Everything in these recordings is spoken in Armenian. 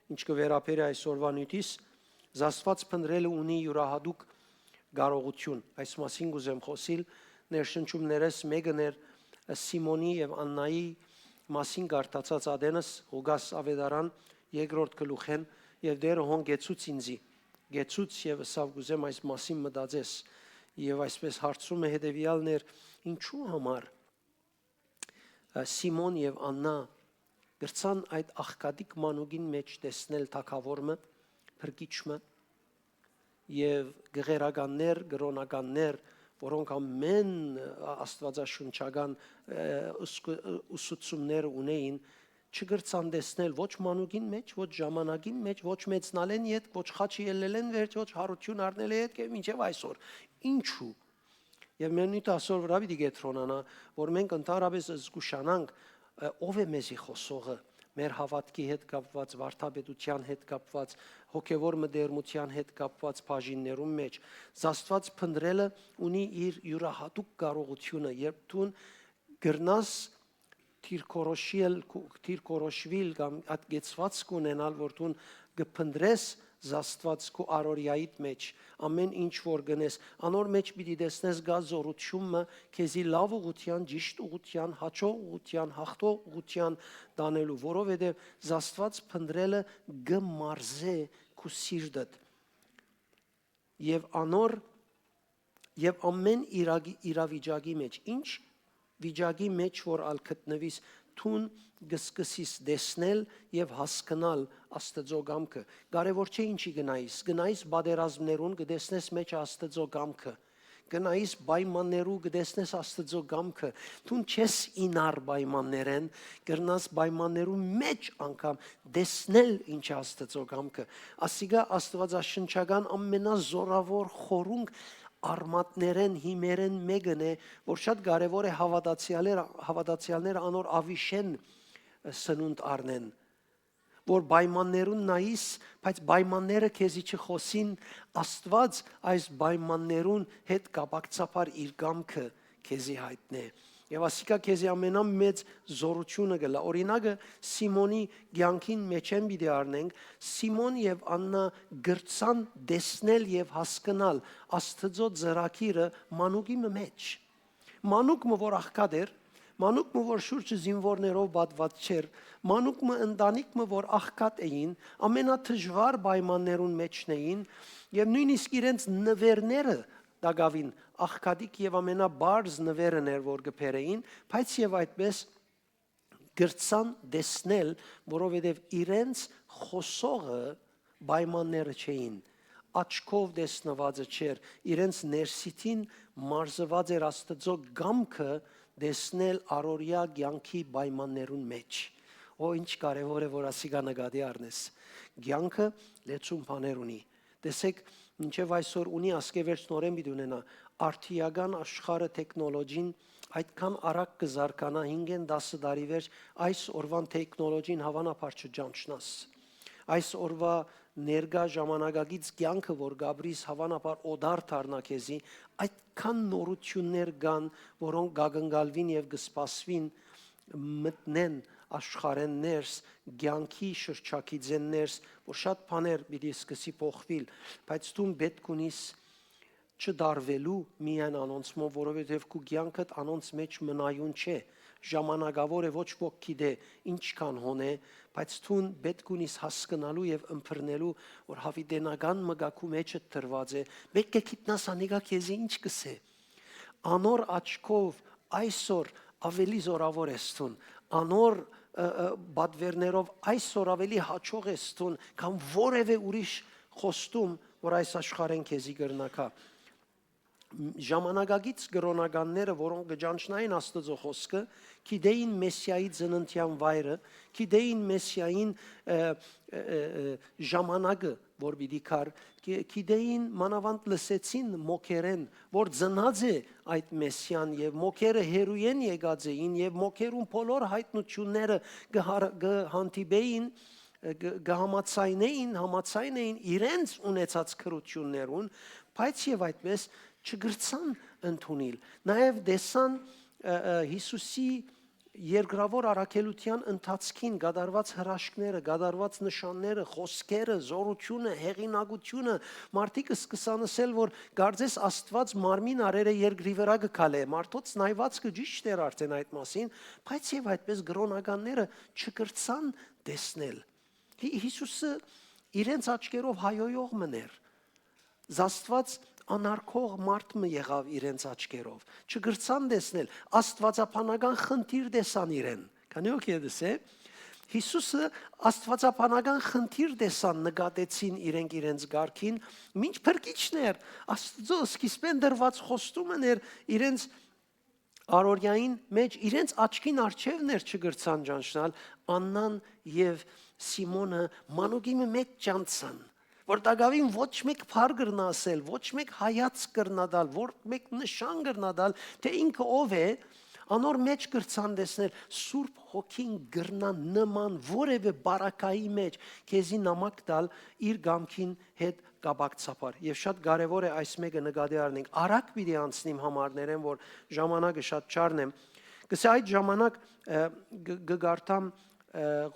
ինչ կվերապերի այսօրվա նյութիս, Աստված փնտրելը ունի յուրահատուկ կարողություն։ Այս մասին կուզեմ խոսել, ներշնչումներս մեկը ներ Սիմոնի եւ Աննայի մասին կարդացած ադենս Ղուգաս Ավետարան երկրորդ գլուխեն եւ դերը հոն գեցուց ինձի գեցուց եւ ասավ կուզեմ այս մասին մտածես եւ այսպես հարցում է հետեւյալներ ինչու համար Սիմոն եւ Աննա գրցան այդ աղքատիկ մանուկին մեջ տեսնել թակավորը փրկիչը եւ գեղերականներ գրոնականներ որոնք ամեն աստվածաշունչական ուսուցումներ ունեին չգրցան տեսնել ոչ մանուկին մեջ, ոչ ժամանակին մեջ, ոչ մեծնալեն հետ, ոչ խաչի ելելեն վերջ, ոչ հարություն առնել հետ, մինչև այսօր։ Ինչու։ Եվ մեր նույնիսկ այսօր վրա պիտի գետրոնանա, որ մենք ընդհանրապես զգուշանանք ով է մեզի խոսողը, մեր հավատքի հետ կապված, վարդապետության հետ կապված, հոգևոր մտերմության հետ կապված բաժիններում մեջ, Աստված փնտրելը ունի իր յուրահատուկ կարողությունը, երբ դու գրնաս թիրքորոշվել կամ ատգեցված կունենալ, որ դու կփնտրես Աստված քո առօրյայիդ մեջ, ամեն ինչ որ գնես, անոր մեջ պիտի տեսնես գա զորությունը, քեզի լավ ուղղության, ճիշտ ուղղության, հաջող ուղղության, հաղթող ուղղության տանելու, որովհետև Աստված փնտրելը գմարզե քո սիրտդ։ Եվ անոր եւ ամեն իրավիճակի մեջ, ինչ վիճակի մեջ որ ալ գտնվիս, թուն գսկսիս դեսնել եւ հասկանալ Աստծո կամքը։ Կարևոր չէ ինչի գնայիս բادرազմներուն կդեսնես մեջ Աստծո կամքը։ Գնայիս պայմաններու կդեսնես Աստծո կամքը։ Թուն չես ինար պայմաններեն, կրնաս պայմաններու մեջ անգամ դեսնել ինչ Աստծո կամքը։ Ասիգա աստվածաշնչական ամենազորավոր խորունգ արմատներեն հիմերեն մեկն է, որ շատ կարևոր է հավատացյալները անոր ավիշեն սնունդ առնեն, որ պայմաններուն նայիս, բայց պայմանները քեզի չխոսին, Աստված այս պայմաններուն հետ կապակցաբար իր կամքը քեզի հայտնե։ Եվ ասիկա քեզի ամենամեծ զորությունը գլա։ Օրինակը Սիմոնի կյանքին մեջ են պիտի առնենք, Սիմոն եւ Աննա գրցան դեսնել եւ հասկանալ Աստծո ծրագիրը մանուկի մեջ։ Մանուկը որ աղքատ էր, մանուկը որ շուրջը զինվորներով պատված չէր, մանուկը ընտանիքը որ աղքատ էին, ամենաթժվար պայմաններուն մեջն էին եւ նույնիսկ իրենց նվերները դակավին աղքատիկ եւ ամենաբարձ նվերն էր որ գբերեին, բայց եւ այդպես գրցան դեսնել, որովհետեւ իրենց խոսողը պայմանները չէին, աչքով դեսնվածը չէր, իրենց ներսիտին մարզված էր Աստծո կամքը դեսնել առօրյա կյանքի պայմաններուն մեջ։ Օ ինչ կարևոր է որ ասիգա նկատի առնես։ Կյանքը լեցուն բաներ ունի։ Տեսեք մինչև այսօր ունի ասկևերջ նորեն պիտի ունենա արդիական աշխարհը տեխնոլոգին այդքան արագ կզարգանա 5-10 տարի վերջ այս օրվան տեխնոլոգին հավանաբար չճանչնաս այս օրվա ներկա ժամանակակից կյանքը որ գաբրիս հավանաբար օդար դառնա քեզի այդքան նորություններ կան որոնք գագնգալվին եւ կսպասվին մտնեն աշխարհեն ներս կյանքի շրջակիցեն ներս որ շատ բաներ պիտի սկսի փոխվել բայց դու պետք ունիս չդարվելու միայն անոնցմով, որովհետև քո կյանքդ անոնց մեջ մնայուն չէ, ժամանակավոր է ոչ ոք գիտե ինչքան հոն է, բայց դու պետք ունիս հասկանալու եւ ըմբռնելու, որ հավիտենական մգակու մեջը դրված է, պետք է գիտնաս անիկա քեզի ինչ կսե։ Անոր աչքով այսօր ավելի զորավոր ես դու, անոր բادرներով այսօր ավելի հաջող ես դու, քան որևէ ուրիշ խոստում, որ այս աշխարհեն քեզի կրնակա։ Ժամանակակից գրոնականները, որոնք գճանչնային Աստծո խոսքը, գիտեին Մեսիայի ծննդյան վայրը, գիտեին Մեսիային ժամանակը, որ պիտի կար, գիտեին մանավանդ լսեցին մոքերեն, որ ծնած է այդ Մեսիան եւ մոքերը հերույեն եկած էին եւ մոքերուն բոլոր հայտնությունները կհանդիպեին համացայնեին իրենց ունեցած քրություններուն, բայց եւ այդպես չգրցան ընդունել։ Նաեւ դեսան Հիսուսի երկրավոր առաքելության ընթացքին գդարված հրաշքները, գդարված նշանները, խոսքերը, զորությունը, հեղինակությունը, մարդիկ սկսան ասել, որ գարձես Աստված մարմին արերը երկրի վրա գքալե, մարդոց նայվածքը ճիշտ էր արդեն այդ մասին, բայց եւ այդպես գրոնականները չկրցան տեսնել։ Հիսուսը իրենց աչքերով հայոյող մներ, Աստված անարգող մարդ մը եղավ իրենց աչքերով, չգրցան տեսնել, աստվածապանական խնդիր տեսան իրեն, քանի օքի է դեսե, Հիսուսը աստվածապանական խնդիր տեսան նկատեցին իրենք իրենց գարքին, մինչ փրկիչներ, Աստծո սկիզբեն դրված խոստումներ իրենց առօրյային մեջ, իրենց աչքին արջևներ չգրցան ճանչնալ, Աննան եւ Սիմոնը մանուկի մեջ ճանցան, որ դակավին ոչ մեկ փար կրնա ասել, ոչ մեկ հայաց կրնա դալ, ոչ մեկ նշան կրնա դալ, թե ինքը ով է, անոր մեջ կրցան տեսնել, Սուրբ Հոգին կրնա նման որևէ բարակայի մեջ քեզի նամակ տալ իր գամքին հետ կապակցաբար։ Եվ շատ կարևոր է այս մեկը նկատի առնենք։ Արագ պիտի անցնիմ համարներեն, որ ժամանակը շատ չառնեմ։ Գսե այդ ժամանակ գգարտամ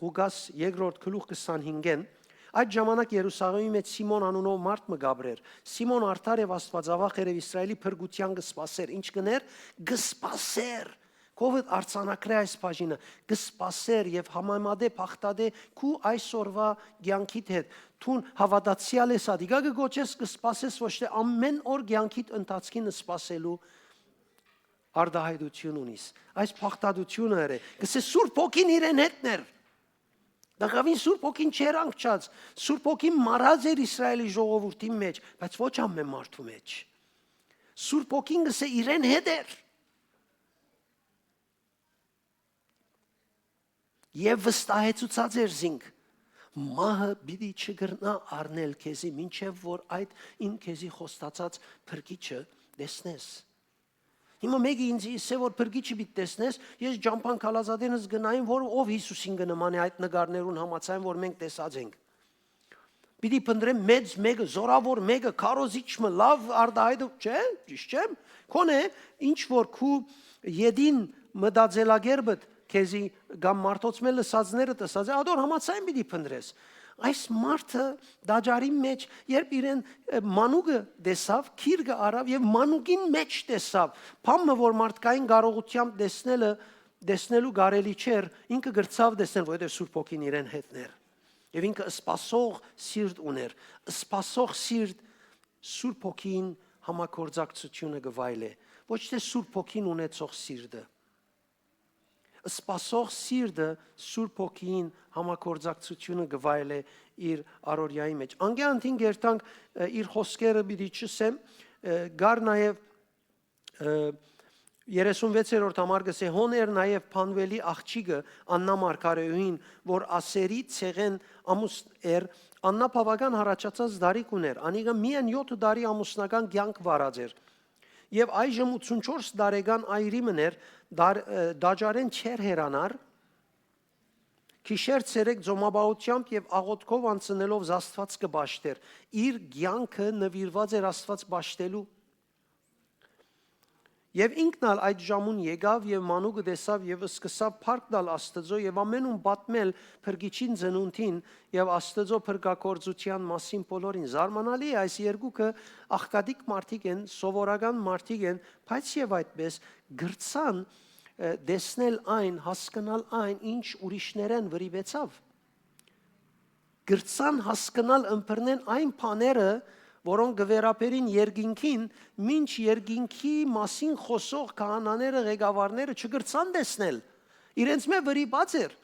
Ղուկաս 2-րդ գլուխ 25-ին Այդ ժամանակ Երուսաղեմի մեջ Սիմոն անունով մարդ մը գաբրեր։ Սիմոն արդար եւ Աստվածավախ էր Իսրայելի փրկության կսպասեր։ Ինչ կներ? Կսպասեր։ Կովդ արցանակրե այս բաժինը կսպասեր եւ համեմատե փախտադե քու այսօրվա ցանկիդ հետ։ Թուն հավատացյալ ես ադիգա գոչես կսպասես ոչ թե ամեն օր ցանկիդ ընթացքին սպասելու արդահայտություն ունիս։ Այս փախտadությունը է։ Գսե Սուրբ Հոգին իրեն հետներ։ Դակավին Սուրբ Հոգին չեր անկչած, Սուրբ Հոգին մարած էր Իսրայելի ժողովրդի մեջ, բայց ոչ ամեն մարդու մեջ։ Սուրբ Հոգին գսե իրեն հետ էր։ Եվ վստահեցուցած էր զինք, մահը պիտի չգրնա առնել քեզի, մինչև որ այդ ին քեզի խոստացած փրկիչը տեսնես։ Հիմա մեկը ինձ ասե որ փրկիչը պիտի տեսնես, ես ջամփան քալազադենս գնային, որ ով Հիսուսին կնմանի այդ նկարներուն համացային, որ մենք տեսած ենք։ Պիտի փնտրեմ մեծ մեկը, զորավոր մեկը, քարոզիչը, լավ արդահայտող, չէ՞, ճիշտ չէ՞։ Քոնե ինչ որ քու յեդին մտածելագերբը քեզի գամ մարդոց մել լսածները տեսած, ադոր համացային պիտի փնտրես։ Այս մարդը դաջարի մեջ, երբ իրեն մանուկը տեսավ, քիրգը արավ եւ մանուկին մեջ տեսավ, փամը որ մարդկային կարողությամբ տեսնելու կարելի չէր, ինքը գրծավ տեսնել, որովհետեւ Սուրբ Հոգին իրեն հետներ։ Եվ ինքը սպասող սիրտ ուներ, սպասող սիրտ Սուրբ Հոգին համակորձակցությունը գվայել է, ոչ թե Սուրբ Հոգին ունեցող սիրտը։ Սպասող սիրտը Սուրբ Հոգին համակորձակցությունը գվայել է իր առօրյայի մեջ։ Անգյանտին գերտանք իր խոսքերը պիտի չսեմ, գար նաև 36-րդ համար գսե հոներ նաև Փանվելի աղջիկը Աննա Մարգարեուհին, որ ասերի ցեղեն ամուս էր, Աննա բավական հարաճած դարիք ուներ, անիկը միայն 7 տարի ամուսնական կյանք վարած էր։ Եվ այժմ 84 տարեկան այրի մներ դաջարեն չեր հերանար, քիշեր ցերեկ ձոմաբաությամբ եւ աղոթքով անցնելով Աստված կբաշտեր, իր կյանքը նվիրված էր Աստված բաշտելու։ Եվ ինքն ալ այդ ժամուն եկավ եւ մանուկը տեսավ եւ սկսավ փառք տալ Աստծո եւ ամենուն պատմել փրկիչին ծնունդին եւ Աստծո փրկակորձության մասին բոլորին։ Զարմանալի է այս երկուքը աղքատիկ մարդիկ են, սովորական մարդիկ են, բայց եւ այդպես գրցան տեսնել այն, հասկանալ այն, ինչ ուրիշներեն վրիվեցավ։ Գրցան հասկանալ ըմբռնեն այն բաները, որոնք գվերապերին երկինքին, մինչ երկինքի մասին խոսող քահանաները, ղեկավարները չգրցան տեսնել։ Իրենց մե վրիպած էր։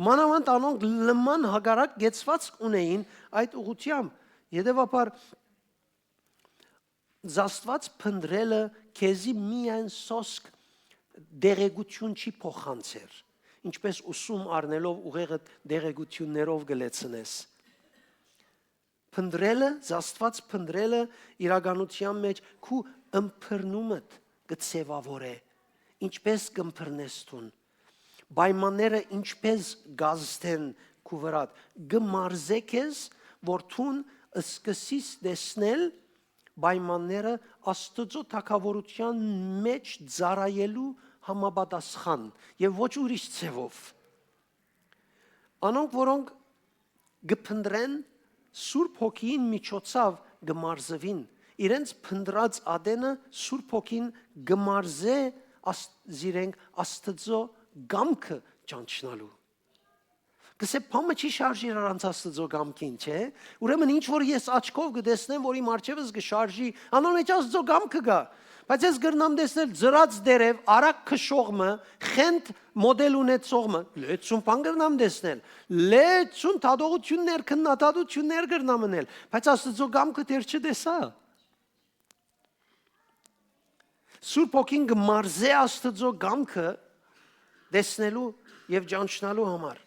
Մանավանդ անոնք լման հագարակ գեցված ունեին այդ ուղությամբ։ Եդևաբար Աստված փնտրելը քեզի միայն սոսկ դեղեցություն չի փոխանցեր, ինչպես ուսում առնելով ուղեղը դեղեցություններով գլեցնես։ Փնտրելը, Աստված փնտրելը իրականության մեջ քու ըմբռնումդ գծեվավոր է, ինչպես կըմբռնես տուն։ Պայմանները ինչպես գազդեն քու վրա, գմարզե քեզ, որ տուն սկսես տեսնել պայմանները Աստծո թագավորության մեջ ծառայելու համապատասխան եւ ոչ ուրիշ ձևով։ Անոնք, որոնք գփնդրեն Սուրբ Հոգին միջոցով գմարզվին, իրենց փնդրած ադենը Սուրբ Հոգին գմարզե զիրենք Աստծո գամքը ճանչնալու։ Գսե փամը չի շարժի առանց Աստծո գամքին, չէ՞։ Ուրեմն ինչ որ ես աչքով կտեսնեմ, որ իմ արջևս կշարժի, անոր մեջ Աստծո գամքը կա։ Բայց ես գրնամ տեսնել ծրած դերև, արագ քշողը, խենթ մոդել ունեցողը, լեցուն բան գրնամ տեսնել, լեցուն թադողություններ, քննադատություններ գրնամ անել, բայց Աստծո գամքը դեռ չտեսա։ Սուրբ Հոգին կմարզե Աստծո գամքը տեսնելու եւ ճանչնալու համար։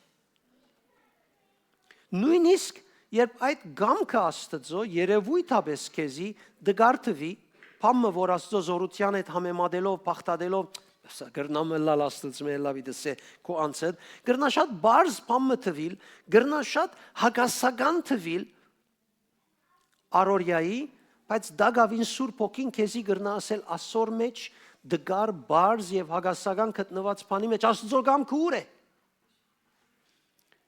Նույնիսկ երբ այդ գամքը Աստծո երևույթաբես քեզի դգարտվի, փամը որ Աստծո զորության հետ համեմատելով, փախտadելով, սա գրնամը լալ Աստծո մելավի դսե քո անցդ, գրնա շատ բարձ փամը թվիլ, գրնա շատ հագասական թվիլ արորյայի, բայց դագավին Սուրբ Հոգին քեզի գրնա ասել ասոր մեջ դգար բարձ եւ հագասական գտնված բանի մեջ Աստծո գամքը ուր է։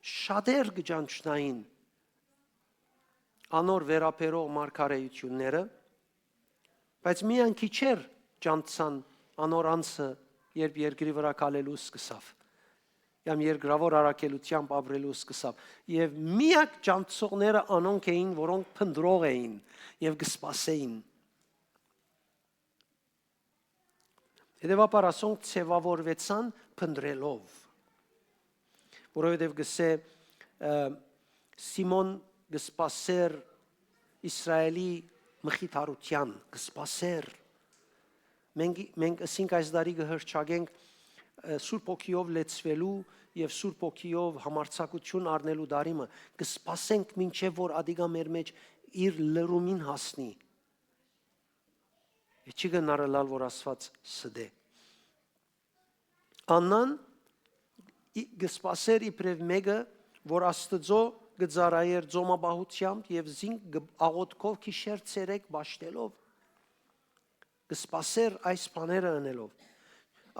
Շատեր գճանչնային անոր վերապերող մարգարեությունները, բայց միայն քիչեր ճանցան անոր անձը, երբ երկրի վրա կալելու սկսավ, կամ երկրավոր առաքելությամբ ապրելու սկսավ, եւ միակ ճանցողները անոնք էին, որոնք փնդրող էին եւ կսպասեին։ Հետևաբար ասոնք ցևավորվեցան փնդրելով, որովհետև գսե Սիմոն գսպասեր Իսրայելի մխիթարության, գսպասեր։ Մենք ասինք այս դարի կհրճագենք Սուրբ Հոգիով լեցվելու եւ Սուրբ Հոգիով համարձակություն առնելու դարիմը, գսպասենք մինչեւ որ ադիգա մեր մեջ իր լրումին հասնի։ Չի գնարելալ որ ասված սդե։ Աննան գսպասեր իբրև մեկը, որ Աստծո գծարայեր ձոմաբահությամբ եւ զինք աղոթքով քիշեր ցերեկ ճաշտելով, գսպասեր այս բաները անելով։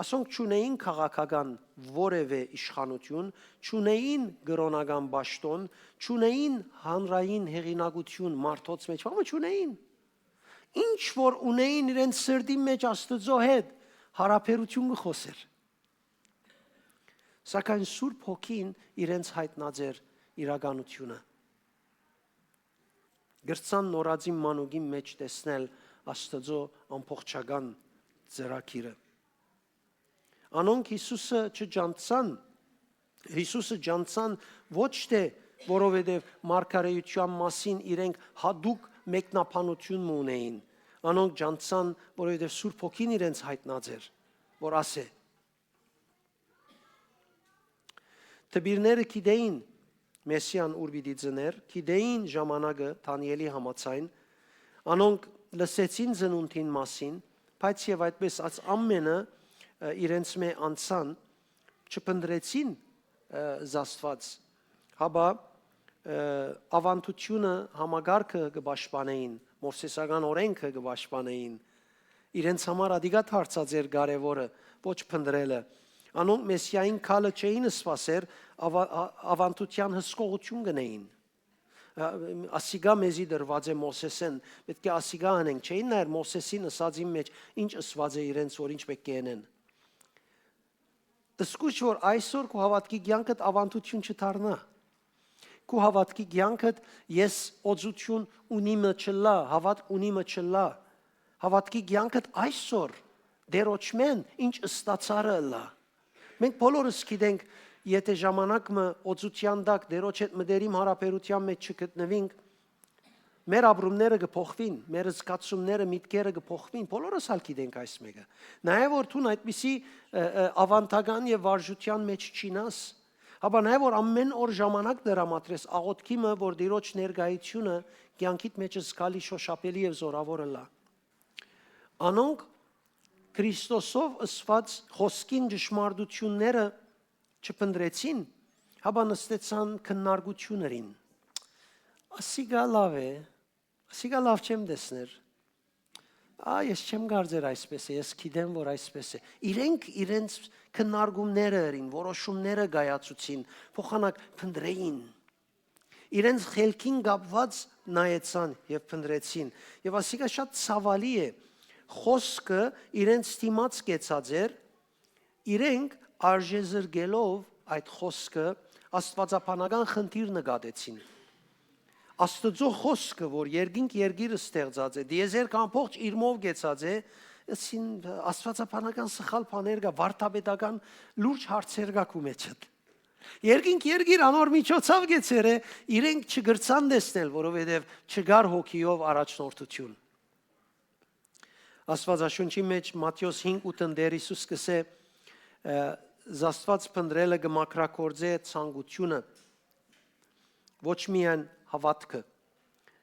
Ասոնք չունեին քաղաքական որևէ իշխանություն, չունեին գրոնական ճաշտոն, չունեին հանրային հեղինակություն մարդոց մեջ, բանը չունեին։ Ինչ որ ունեին իրենց սրտի մեջ Աստծո հետ հարաբերություն կխոսեր։ Սակայն Սուրբ Հոգին իրենց հայտնած էր իրականությունը։ Գրծան նորածին մանուկի մեջ տեսնել Աստծո ամբողջական ծրագիրը։ Անոնք Հիսուսը ջանցան ոչ թե որովհետև մարգարեության մասին իրենք հadouk մեկնաբանություն ունեին։ Անոնք ջանցան, որովհետև Սուրբ Հոգին իրենց հայտնած էր, որ ասե։ Տբիրները գիտեին Մեսիան ուր պիտի ծներ, գիտեին ժամանակը Դանիելի համաձայն, անոնք լսեցին ծնունդին մասին, բայց եւ այդպես ամենը իրենց մե անցան, չփնդրեցին զաստված, հաբա ավանդությունը համագարկը կպաշտպանեին, մովսեսական օրենքը կպաշտպանեին, իրենց համար ադիգա դարձած էր կարևորը, ոչ փնդրելը։ Անոնք Մեսիային քալը չէին սպասեր, ավանդության հսկողություն գնեին։ Ասիգա մեզի դրված է Մովսեսեն, պետք է ասիգա անենք, չէին նայր Մովսեսին ասածի մեջ, ինչ ըսված է իրենց, որ ինչ պետք է անեն։ Սկուչ որ այսօր քո հավատքի կյանքդ ավանդություն չդառնա։ Քո հավատքի կյանքդ ես օծություն ունիմը չլա, հավատք ունիմը չլա։ Հավատքի կյանքդ այսօր դերոճմեն ինչ ստացարը լա։ Մենք բոլորս գիտենք, եթե ժամանակը օծության դակ դերոջ հետ մտերիմ հարաբերության մեջ չգտնվենք, մեր ապրումները կփոխվին, մեր զգացումները, միտքերը կփոխվին, բոլորս հալ գիտենք այս մեկը։ Նաև որ դու այդպիսի ավանդական եւ վարժության մեջ չինաս, հաբա նաև որ ամեն օր ժամանակ դրամատրես աղոթքիմը, որ դերոջ ներկայությունը կյանքիդ մեջ զգալի շոշափելի եւ զորավոր լա։ Անոնք Քրիստոսով ըսված խոսքին ճշմարտությունները չփնդրեցին, հաբա նստեցան քննարկություններին։ Ասիգա լավ է, ասիգա լավ չեմ տեսներ։ Ես չեմ կարծեր այսպես է, ես գիտեմ, որ այսպես է։ Իրենք իրենց քննարկումները էին, որոշումները գայացուցին, փոխանակ փնտրեին։ Իրենց խելքին կապված նայեցան եւ փնտրեցին։ Եվ ասիկա շատ ցավալի է։ Խոսքը իրենց դիմաց կեցած էր, իրենք արժեզրկելով այդ խոսքը աստվածաբանական խնդիր նկատեցին։ Աստծո խոսքը, որ երկինք երկիրը ստեղծած է, դիեզերք ամբողջ իրմով գեցած է, ասին աստվածաբանական սխալ բաներ կա, վարդապետական լուրջ հարցեր կա քու մեջ։ Երկինք երկիր անոր միջոցով գեցեր է, իրենք չգրցան տեսնել, որովհետև չգար հոգիով առաջնորդություն։ Աստվածաշունչի մեջ Մատթեոս 5:8 Հիսուս կսե Աստված փնտրելը կմակրակորձե ցանկությունը, ոչ միայն հավատքը։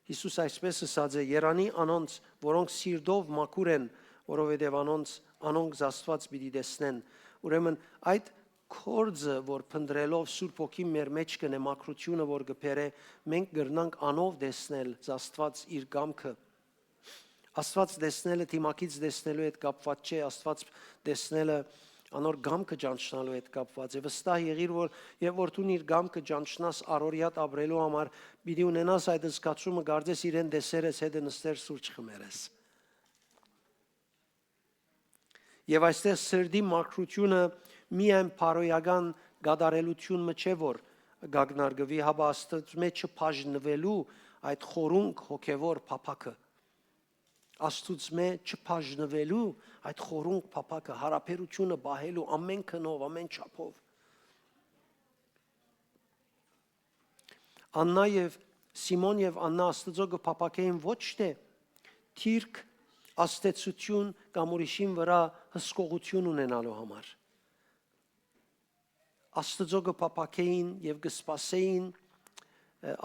Հիսուս այսպես ասաց է. «Երանի անոնց, որոնք սիրտով մաքուր են, որովհետև անոնք Աստված պիտի տեսնեն»։ Ուրեմն այդ կորձը, որ փնտրելով Սուրբ Հոգին մեր մեջ կնե մաքրությունը, որ կբերե, մենք կրնանք անով տեսնել Աստված իր կամքը։ Աստված տեսնելը դիմակից տեսնելու հետ կապված չէ, Աստված տեսնելը անոր գամքը ճանչնալու հետ կապված է։ Վստահ եղիր, որ եւ որ դու իր գամքը ճանչնաս առօրյա ապրելու համար, պիտի ունենաս այդ զգացումը, կարծես իրեն դեսերես հետը նստեր սուրճ խմերես։ Եվ այստեղ սրդի մաքրությունը միայն փարոյական գադարելությունը չէ, որ գագնարգվի, հաբա Աստծո մեջ չբաժնվելու այդ խորունկ հոգևոր փափակը։ Աստծո մեջ չբաժնվելու այդ խորունկ փափակը, հարաբերությունը բահելու ամեն քնով, ամեն չափով։ Աննա եւ Սիմոն եւ Աննա Աստծո կփափակեին ոչ թե թիրք աստեցություն կամ ուրիշին վրա հսկողություն ունենալու համար։ Աստծո կփափակեին եւ կսպասեին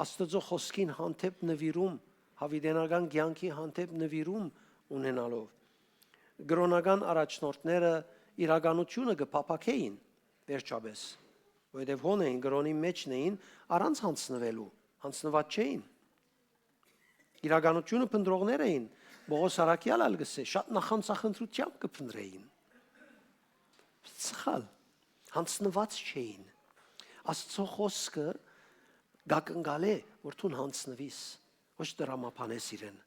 Աստծո խոսքին հանդեպ նվիրում, հավիտենական կյանքի հանդեպ նվիրում ունենալով։ Գրոնական առաջնորդները իրականությունը կփափակեին վերջապես, որովհետև հոն էին գրոնի մեջն էին առանց հանձնվելու, հանձնված չէին։ Իրականությունը փնտրողներ էին, Բողոս Արաքյալը ալգսե շատ նախանցախնդրությամբ կփնտրեին։ Սխալ, հանձնված չէին։ Աստծո խոսքը գակնգալ է, որ դու հանձնվիս, ոչ դրամապանես իրեն։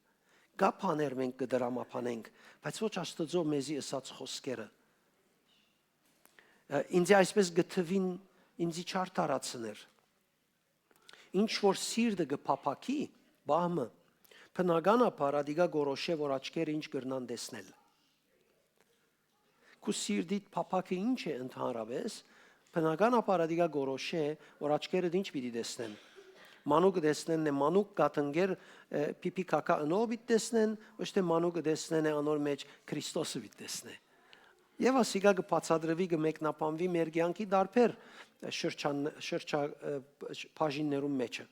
Գա բաներ մենք կդրամապանենք, բայց ոչ Աստծո մեզի ասած խոսքերը։ Ինձ այսպես գտվին ինձի չարտարացներ։ Ինչ որ սիրտը կփափակի, բահմը, բնականաբար ադիգա գորոշե, որ աչքերը ինչ կրնան տեսնել։ Քու սիրտիդ փափակը ինչ է ընդհանրապես, բնականաբար ադիգա գորոշե, որ աչքերը ինչ պիտի տեսնեն։ Մանուկը տեսնեն է մանուկ կատնգեր պիպի կակա ընով բիտ տեսնեն, ոչ թե մանուկը տեսնեն է անոր մեջ Քրիստոսը բիտ տեսնե։ Եվ ասիկա կբացադրվի կմեկնաբանվի մեր կյանքի դարբեր բաժիններում մեջը։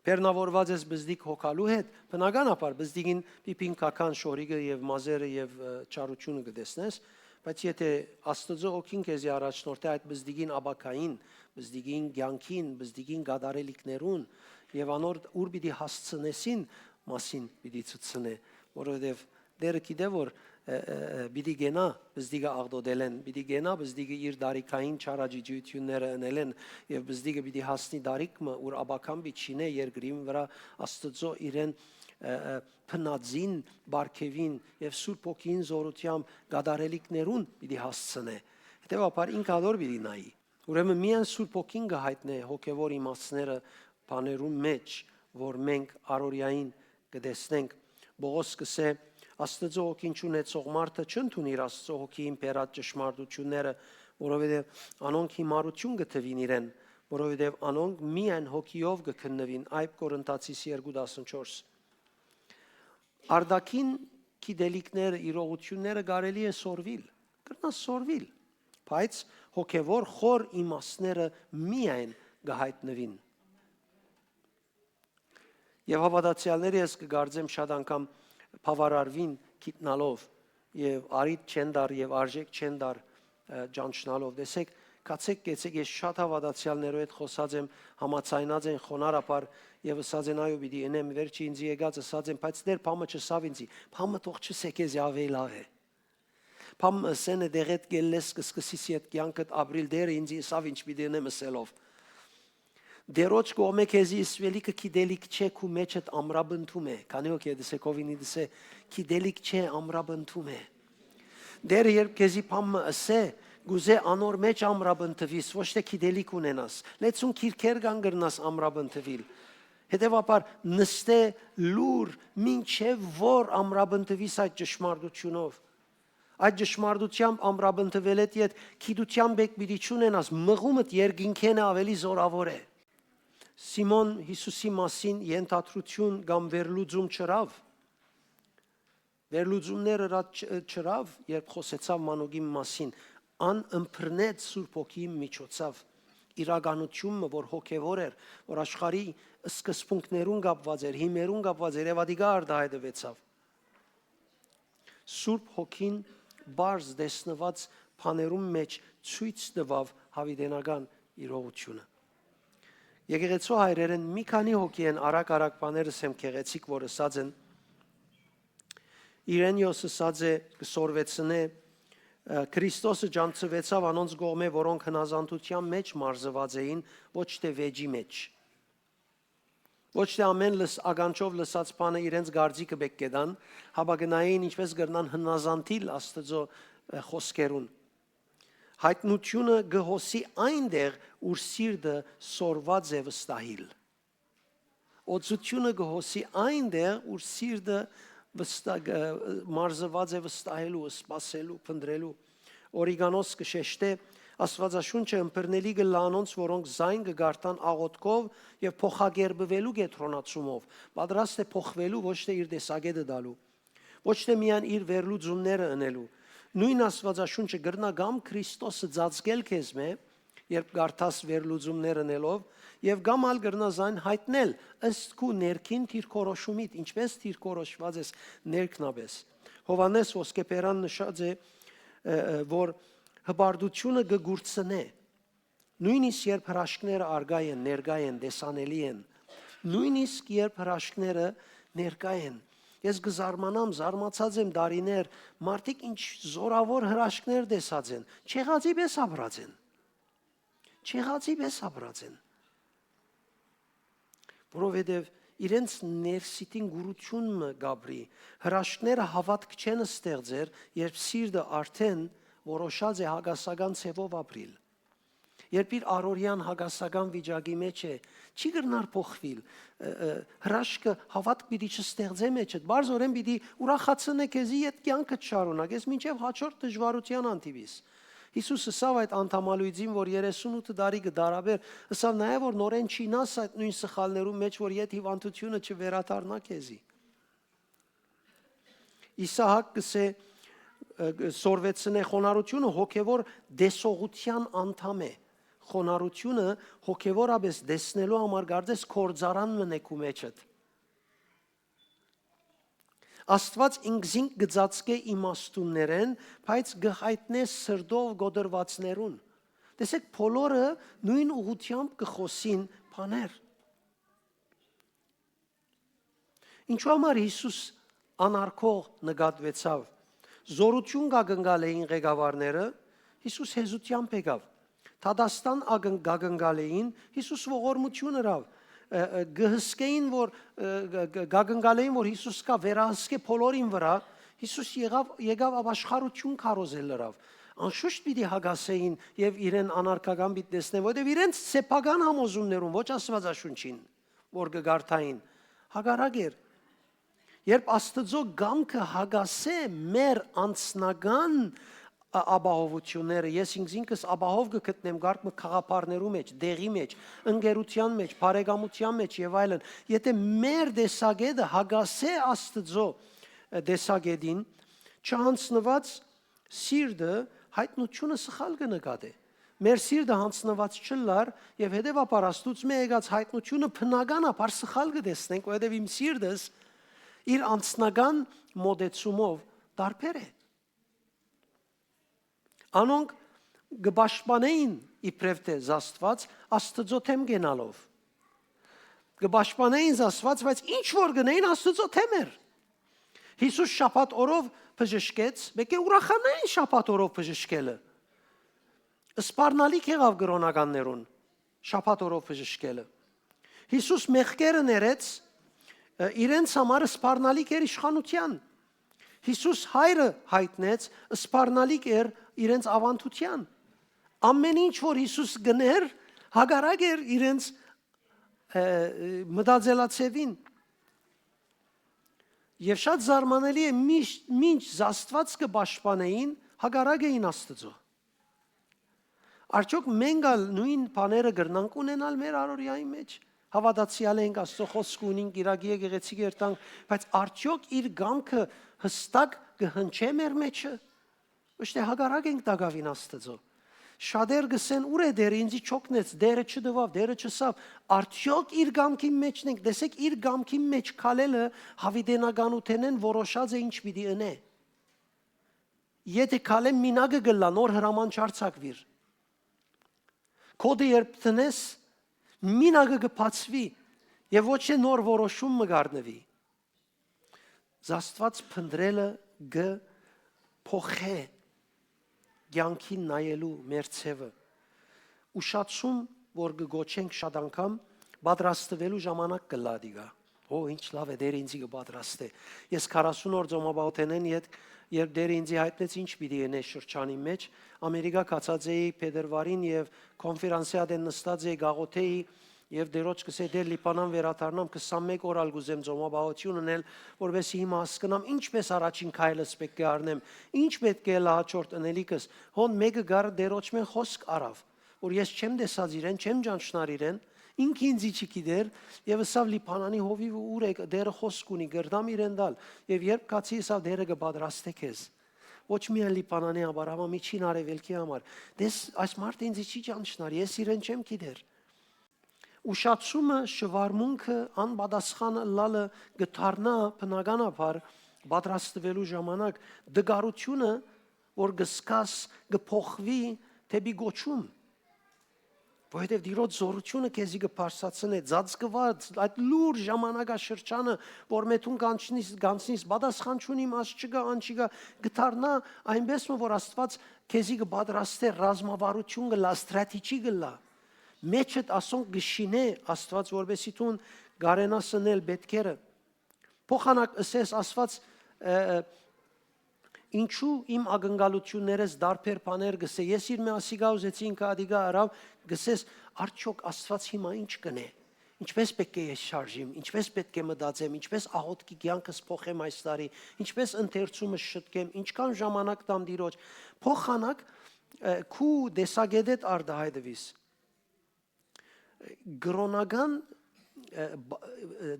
Բեռնավորված ես բզդիկ հոգալու հետ, բնականաբար բզդիկին պիպին կական շորիկը եւ մազերը եւ չարությունը կտեսնես, բայց եթե Աստծո օքին քեզի առաջնորդի այդ բզդիկին աբակային, բզդիկին կյանքին, բզդիկին գադարելիքներուն եւ անոր ուր պիտի հասցնեսին մասին պիտի ցուցնե, որովհետեւ դերը գիտե որ պիտի գենա բզդիկը աղդոդելեն, պիտի գենա բզդիկը իր դարիքային չարաջիջությունները անելեն եւ բզդիկը պիտի հասնի դարիքը, որ աբական պիտի երկրին վրա Աստծո իրեն փնածին, բարգևին եւ Սուրբ Օքին զորությամբ գադարելիքներուն պիտի հասցնե։ Հետեւաբար ինքադոր պիտի նայի։ Ուրեմն միայն Սուրբ Օքին կհայտնե հոգևոր իմաստները բաներում մեջ, որ մենք առօրյային կտեսնենք։ Բողոս կսե Աստծո Օքին չունեցող մարդը չընդունիր Աստծո Օքին բերած ճշմարտությունները, որովհետև անոնք հիմարություն կթվին իրեն, որովհետև անոնք միայն հոգիով կքննվին։ Այբ Կորինթացիս 2:14։ Արդակին գիտելիքները, իրողությունները կարելի է սորվիլ, կրնա սորվիլ, բայց հոգևոր խոր իմաստները միայն կհայտնվին։ Եվ հավատացյալները ես կգարձեմ շատ անգամ բավարարվին գիտնալով եւ արիտ չեն դար եւ արժեք չեն դար ճանչնալով։ Տեսեք, կացեք կեցեք ես շատ հավատացյալներով հետ խոսած եմ, համացայնած են խոնարհապար եւ ասած են այո պիտի ենեմ վերջի ինձ եկած ասած են, բայց դեր փամը չսավ ինձի, փամը թող չսեք ես ավելի լավ է։ Փամ սենը դերետ գելես կսկսիս իդ կյանքդ ապրիլ դեր ինձ սավ ինչ պիտի ենեմ ասելով։ Դերոջ կողմե քեզի իսվելիքը քիդելիք չէ քու մեջդ ամրաբնթում է, քանի օքե դսե կովինի դսե քիդելիք չէ ամրաբնթում է։ Դեր երբ քեզի փամը ասե գուզե անոր մեջ ամրաբնթվիս, ոչ թե քիդելիք ունենաս։ Լեցուն քիրքեր կան գրնաս ամրաբնթվիլ։ Հետևաբար նստե լուր մինչև որ ամրաբնթվիս այդ ճշմարտությունով։ Այդ ճշմարտությամբ ամրաբնթվել է իդ քիդությամբ եք պիտի չունենաս, մղումդ երկինքեն ավելի զորավոր է։ Սիմոն Հիսուսի մասին ենթադրություն կամ վերլուծում չրավ։ Վերլուծումները չրավ, երբ խոսեցավ մանուկի մասին, ան ըմբռնեց Սուրբ Հոգիի միջոցով իրականությունը, որ հոգևոր էր, որ աշխարհի սկզբունքներուն կապված էր, հիմերուն կապված էր, եւ ադիգա արտահայտվեցավ։ Սուրբ Հոգին բարձ դեսնված բաներում մեջ ցույց տվավ հավիտենական իրողությունը։ Եկեղեցու հայրերեն մի քանի հոգի են արագ բաներս եմ քեղեցիկ, որ ասած են Իրենիոս ասած է կսորվեցնե Քրիստոսը ջանցվեցավ անոնց կողմէ, որոնք հնազանդության մեջ մարզված էին, ոչ թե վեճի մեջ։ Ոչ թե ամեն ագանչով լսած բանը իրենց գարձիկը բեք կեդան, հաբագնային ինչպես գրնան հնազանդիլ Աստծո խոսքերուն։ Հայտնությունը գհոսի այնտեղ, ուր սիրտը սորված է վստահիլ։ Օծությունը գհոսի այնտեղ, ուր սիրտը մարզված է վստահելու, սպասելու, փնտրելու։ Օրիգանոս կշեշտե Աստվածաշունչը ըմբռնելի գլանոնց, որոնք զայն կգարտան աղոթքով եւ փոխագերբվելու գետրոնացումով, պատրաստ է փոխվելու ոչ թե իր տեսակետը դալու, ոչ թե միայն իր վերլուծումները ընելու։ Նույն Աստվածաշունչը գրնա գամ Քրիստոսը ծածկել քեզ մե, երբ գարտաս վերլուծումներ ընելով, եւ գամ ալ գրնա զայն հայտնել ըստ քու ներքին թիրքորոշումիդ, ինչպես թիրքորոշված ես ներքնաբես։ Հովանես Ոսկեփերան նշած է, որ հբարդությունը գգուրցնե, նույնիսկ երբ հրաշքները արգա են, ներկա են, դեսանելի են, նույնիսկ երբ հրաշքները ներկա են։ Ես գզարմանամ, զարմացած եմ դարիներ, մարդիկ ինչ զորավոր հրաշքներ տեսած են, չեղածի պես ապրած են։ Չեղածի պես ապրած են։ Որովհետև իրենց ներսիտին գուրությունը գաբրի, հրաշքները հավատք չեն ստեղծեր, երբ սիրտը արդեն որոշած է հագասական ցևով ապրիլ։ Երբ իր առօրյան հագասական վիճակի մեջ է, չի գրնար փոխվիլ, հրաշքը հավատք պիտի չստեղծե մեջդ, բարձորեն պիտի ուրախացնե քեզի այդ կյանքը շարունակես մինչև հաջորդ դժվարության անտիվիս։ Հիսուսը սավ այդ անդամալույցին, որ 38 տարի կդարաբեր, ասավ նաև որ նորեն չինաս այդ նույն սխալներում մեջ, որ իդ հիվանդությունը չվերադառնա քեզի։ Իսահակ կսե սորվեցնե խոնարհությունը հոգևոր դեսողության անդամ է։ Խոնարհությունը հոգևորապես դեսնելու համար գարձես կորձարան մնեք ու մեջդ։ Աստված ինքզին գծածկե իմաստուններեն, բայց գհայտնե սրդով գոդրվածներուն։ Տեսեք, բոլորը նույն ուղությամբ կխոսին բաներ։ Ինչու համար Հիսուս անարգող նկատվեցավ։ Զորություն գագնգալ էին ղեկավարները, Հիսուս հեզությամբ եկավ։ Թադաստան գագնգալ էին, Հիսուս ողորմություն հրավ։ Գհսկեին, որ գագնգալ էին, որ Հիսուս կա վերահսկե բոլորին վրա, Հիսուս եկավ ապաշխարություն քարոզել հրավ։ Անշուշտ պիտի հագասեին եւ իրեն անարգական պիտի տեսնեն, որովհետեւ իրենց սեփական համոզումներում, ոչ Աստվածաշունչին, որ կգարթային, հագարակ էր։ Երբ Աստծո գամքը հագասե մեր անձնական ապահովությունները, ես ինքս ապահով կգտնեմ գարկը խաղապարներու մեջ, դեղի մեջ, ընկերության մեջ, բարեկամության մեջ եւ այլն, եթե մեր դեսագետը հագասե Աստծո դեսագետին, չհանձնված սիրտը հայտնությունը սխալ կնկատե։ Մեր սիրտը հանձնված չլար եւ հետեւաբար Աստուծո մե եկած հայտնությունը բնականաբար սխալ կտեսնենք, որովհետեւ իմ սիրտս իր անձնական մոդեցումով տարբեր է։ Անոնք գբաշխանեին իբրև թե զաստված Աստծո թեմ գնալով։ Կպաշտպանեին զաստված, բայց ինչ որ գնային Աստծո թեմ էր։ Հիսուս շաբաթ օրով բժշկեց, մեկ է ուրախանային շաբաթ օրով բժշկելը։ Սպառնալիք եղավ գրոնականներուն շաբաթ օրով բժշկելը։ Հիսուս մեղքերը ներեց, իրենց համար սպառնալիք էր իշխանության։ Հիսուս հայրը հայտնեց, սպառնալիք էր իրենց ավանդության։ Ամեն ինչ որ Հիսուս գներ, հագարակ էր իրենց մտածելացևին։ Եվ շատ զարմանալի է մինչ զաստված կպաշտպանեին, հագարակ էին Աստծո։ Արդյոք մենք նույն բաները կրնանք ունենալ մեր առօրյայի մեջ։ Հավատացյալ ենք, Աստծո խոսք ունենք, Իրագի եկեղեցի կերտանք, բայց արդյոք իր գամքը հստակ կհնչե մեր մեջը։ Ոչ թե հագարակ ենք դակավին Աստծո։ Շատեր գսեն ուր է դերը ինձի չօգնեց, դերը չդվավ, դերը չսավ։ Արդյոք իր գամքի մեջն ենք, տեսեք իր գամքի մեջ քալելը հավիտենականութենեն որոշած է ինչ պիտի ընե։ Եթե քալեմ մինագը գլա նոր հրաման չարցակվիր։ Կոդը երբ տնես մինագը կփածվի եւ ոչ թե նոր որոշում մգարնվի։ Զաստված փնդրելը փոխե կյանքին նայելու մեր ցևը։ Ուշացում, որ կգոչենք շատ անգամ պատրաստվելու ժամանակ կլա դիգա։ Օ, ինչ լավ է դեր ինձի կպատրաստե։ Ես 40 օր ծոմաբավութենեն երբ դեր ինձի հայտնեց ինչ պիտի ենե շրջանի մեջ, Ամերիկա կացած էի փետրվարին եւ կոնֆերանսի ադեն նստած էի գաղութեի եւ դերոջ կսե դեր լիպանան վերադառնամ 21 օր ալ գուզեմ ծոմաբավություն ունել, որովհետեւ հիմա հասկանամ ինչպես առաջին քայլս պետք է առնեմ, ինչ պետք է լահաճորդ ընելիքս։ Հոն մեկը գար դերոջ մեն խոսք արավ, որ ես չեմ տեսած իրեն, չեմ ճանչնար իրեն, ինքը ինձի չգիտեր եւ ասավ լիփանանի հովիվ ուր է դերը խոսք ունի գրդամ իրեն դալ եւ երբ կացի ասավ դերը կպատրաստե քեզ ոչ միայն լիփանանի համար համա միջին արևելքի համար դες այս մարդը ինձի չի ճանչնար ես իրեն չեմ գիտեր ուշացումը շվարմունքը անպատասխան լալը գթարնա բնականաբար պատրաստվելու ժամանակ դգարությունը որ գսկաս գփոխվի թեպի գոչում Որովհետև դիրոց զորությունը քեզի կփարսացնե, ծածկված այդ լուր ժամանակաշրջանը, որ մետուն կանցնիս, պատասխան չունի, մաս չկա, անչիկա, գտարնա այնպես որ Աստված քեզի կպատրաստե ռազմավարություն գլա, ստրատեգի գլա։ Մեջդ ասոնք գշինե Աստված որբեսի տուն գարենասնել պետքերը։ Փոխանակ ասես Աստված Ինչու իմ ակնկալություններս դարբեր բաներ գսե ես իր մասիգա ուզեցի ինքը ադիգա արավ գսես արդյոք Աստված հիմա ինչ կնե ինչպես պետք է ես շարժիմ ինչպես պետք է մտածեմ ինչպես աղոթքի կյանքս փոխեմ այս տարի ինչպես ընթերցումս շտկեմ ինչքան ժամանակ տամ դիրոջ փոխանակ քու դեսագեդետ արդահայտվիս գրոնական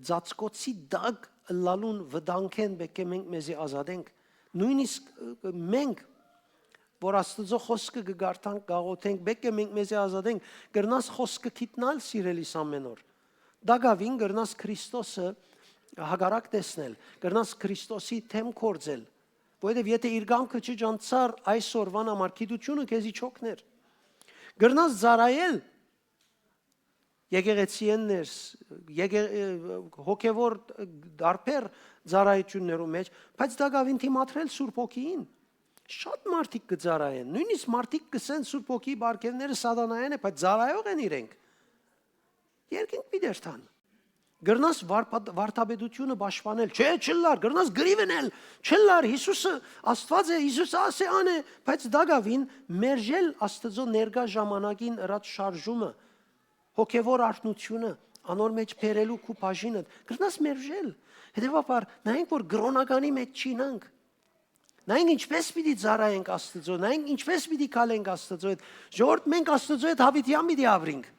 ծածկոցի դակ լալուն վտանգեն պետք է մենք մեզի ազատենք Նույնիսկ մենք որ Աստծո խոսքը կգարտանք գաղութենք պետք է մենք մեզ ազատենք գրնաս խոսքը գիտնալ սիրելիս ամեն օր դագավին գրնաս Քրիստոսը հագարակ տեսնել գրնաս Քրիստոսի թեմ կործել որովհետև եթե իր կամքը չջանցար այսօրվան համար գիտությունը քեզի չօգներ գրնաս զարայել եկեղեցիներս հոգևոր դարբեր զարայություններու մեջ բայց դակավին թիմատրել Սուրբ Օքիին շատ մարդիկ կզարայեն նույնիսկ մարդիկ կսեն Սուրբ Օքիի բարգևները սատանայեն է բայց զարայող են իրենք երկինք պիտերթան գրնաս վարդապետությունը պաշտպանել չէ չլար գրնաս գրիվնել չլար Հիսուսը Աստված է Հիսուսը ասե անե բայց դակավին մերժել Աստծո ներկա ժամանակին ըրած շարժումը հոգևոր արթնությունը անոր մեջ բերելու քու բաժինը գրնաս մերժել հետեւաբար նայենք որ գրոնականի մեջ չինանք նայենք ինչպես պիտի ծառայենք Աստծո նայենք ինչպես պիտի քալենք Աստծո հետ ժողովուրդ մենք Աստծո հետ հավիտյան պիտի ապրենք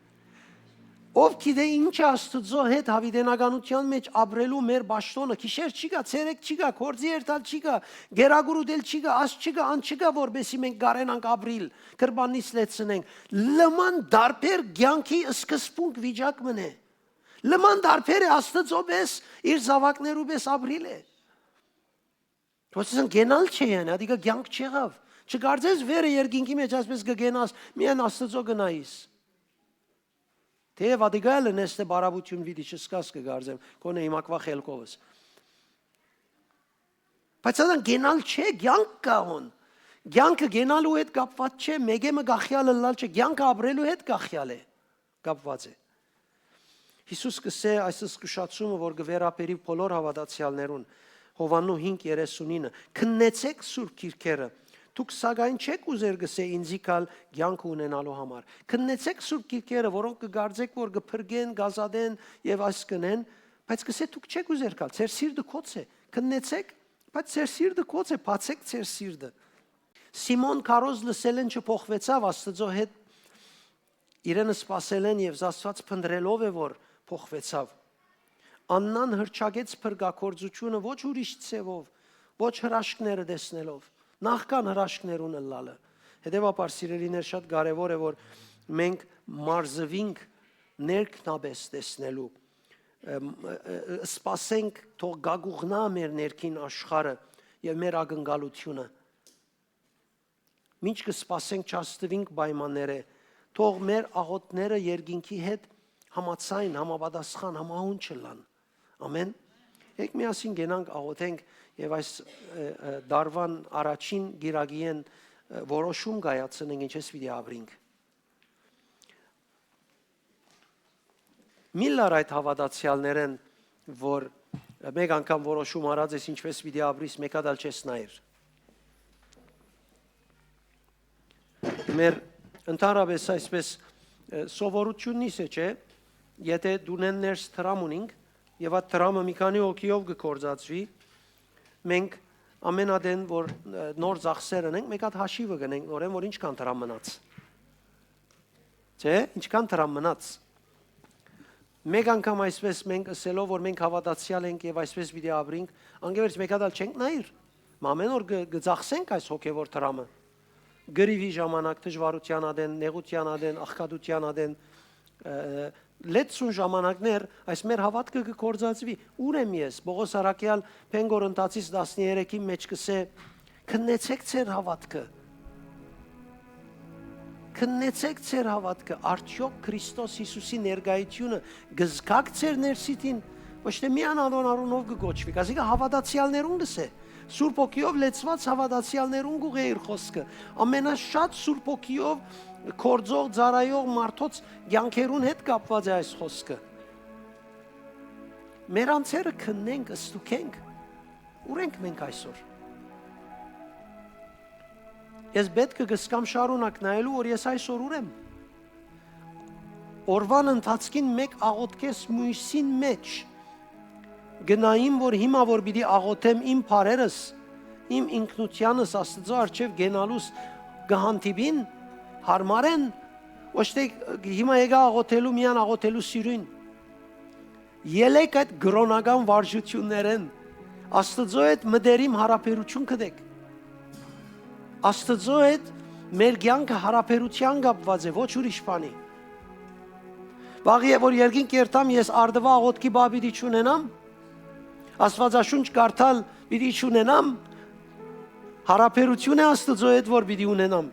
ով գիտե ինչ Աստծո հետ հավիտենականության մեջ ապրելու մեր ճաշտոնը քիշեր չի գա ցերեկ չի գա կորձի երթալ չի գա գերագուրուդել չի գա աս չի գա ան չի գա որբեսի մենք գարենանք ապրիլ կրբանից լեցնենք լման դարբեր ցանկի սկզբունք վիճակ մնե լման դարբեր է Աստծո պես իր զավակներու պես ապրիլ է Ոչինչ գենալ չի ան, ադիգա ցանկ չեղավ Չգարձես վերը երկինքի մեջ այսպես կգենաս, միայն Աստծո գնայիս։ Թեև ադիգայել նես թե բարավություն վիդի չսկաս կգարձեմ, կոնե իմակվա խելքովս։ Բայց այդան գենալ չէ, կյանք կաղոն։ Կյանքը գենալու հետ կապված չէ, մեգեմը գախյալը լալ չէ, կյանքը ապրելու հետ գախյալ է, կապված է։ Հիսուս կսե այս զսկուշացումը, որ գվերապերի բոլոր հավատացյալներուն, Հովաննու 5:39, քննեցեք Սուրբ Գիրքերը, դուք սակայն չեք ուզեր գսե ինձի կալ կյանք ունենալու համար։ Քննեցեք Սուրբ Գիրքերը, որոնք կգարձեք, որ կփրկեն, գազադեն եւ այս կնեն, բայց գսե դուք չեք ուզեր կալ, ձեր սիրտը կոց է։ Քննեցեք, բայց ձեր սիրտը կոց է, բացեք ձեր սիրտը։ Սիմոն Քարոզ լսելեն չփոխվեցավ Աստծո հետ իրենը սпасելեն եւ Աստված փնտրելով է որ փոխվեցավ։ Աննան հրճագեց փրկակորձությունը ոչ ուրիշ ցևով, ոչ հրաշքները տեսնելով, նախքան հրաշքներուն ըլլալը։ Հետևաբար սիրելիներ շատ կարևոր է որ մենք մարզվինք ներքնաբես տեսնելու, սпасենք թող գագուղնա մեր ներքին աշխարհը եւ մեր ակնկալությունը։ Մինչ կսպասենք չաստվինք պայմանները, թող մեր աղոթները երկինքի հետ համացայն, համապատասխան, համահուն չլան։ Ամեն։ Եք միասին գենանք աղոթենք եւ այս դարվան առաջին գիրագիեն որոշում կայացնենք ինչպես պիտի ապրենք։ Միլլար այդ հավատացյալներեն, որ մեկ անգամ որոշում արած ես ինչպես պիտի ապրիս, մեկ ադալ չես նայր։ Մեր ընդհանրապես այսպես սովորությունից է, չէ, եթե դունեն ներս տրամ ունենք եւ այդ տրամը մի քանի օքիով կկործածվի, մենք ամենադեն որ նոր ծախսեր ունենք, մեկ հատ հաշիվը գնենք նորեն, որ ինչքան տրամ մնաց։ Չէ, ինչքան տրամ մնաց։ Մեկ անգամ այսպես մենք ասելով որ մենք հավատացյալ ենք եւ այսպես պիտի ապրենք, անգևերջ մեկ հատ չենք նայր։ Ամեն օր կծախսենք այս հոգեվոր տրամը։ Գրիվի ժամանակ դժվարության ադեն, նեղության ադեն, աղքատության ադեն, լեցուն ժամանակներ այս մեր հավատքը կկործածվի։ Ուր եմ ես, Պողոս Արաքյալ Փենգորընթացից 13-ի մեջ կսե քննեցեք ձեր հավատքը։ Քննեցեք ձեր հավատքը, արդյոք Քրիստոս Հիսուսի ներկայությունը գզկակ ձեր ներսիտին, ոչ թե միան անոնարունով կգոչվի, ասիկա հավատացյալներուն լսե։ Սուրբ ոգիով լեցված հավատացյալներուն գուղե իր խոսքը, ամենաշատ Սուրբ ոգիով կործող ծառայող մարդոց կյանքերուն հետ կապված է այս խոսքը։ Մեր անձերը քննենք, ըստուքենք, ուր ենք մենք այսօր։ Ես պետք է գսկամ շարունակ նայելու, որ ես այսօր ուր եմ։ Օրվան ընթացքին մեկ աղոթքես մույսին մեջ գնայիմ, որ հիմա որ պիտի աղոթեմ իմ բարերս, իմ ինքնությանս Աստծո առջև գենալուս գահանտիբին, հարմարեն, ոչ թե հիմա եկա աղոթելու միան աղոթելու սիրուն։ Ելեք այդ գրոնական վարժություններեն, Աստծո հետ մտերիմ հարաբերություն կդեք։ Աստծո հետ մեր կյանքը հարաբերության կապված է, ոչ ուրիշ բանի։ Վաղի է որ երկինք երթամ ես արդվա աղոթքի բա պիտի չունենամ, Աստվածաշունչ կարդալ պիտի չունենամ, հարաբերություն է Աստծո հետ որ պիտի ունենամ։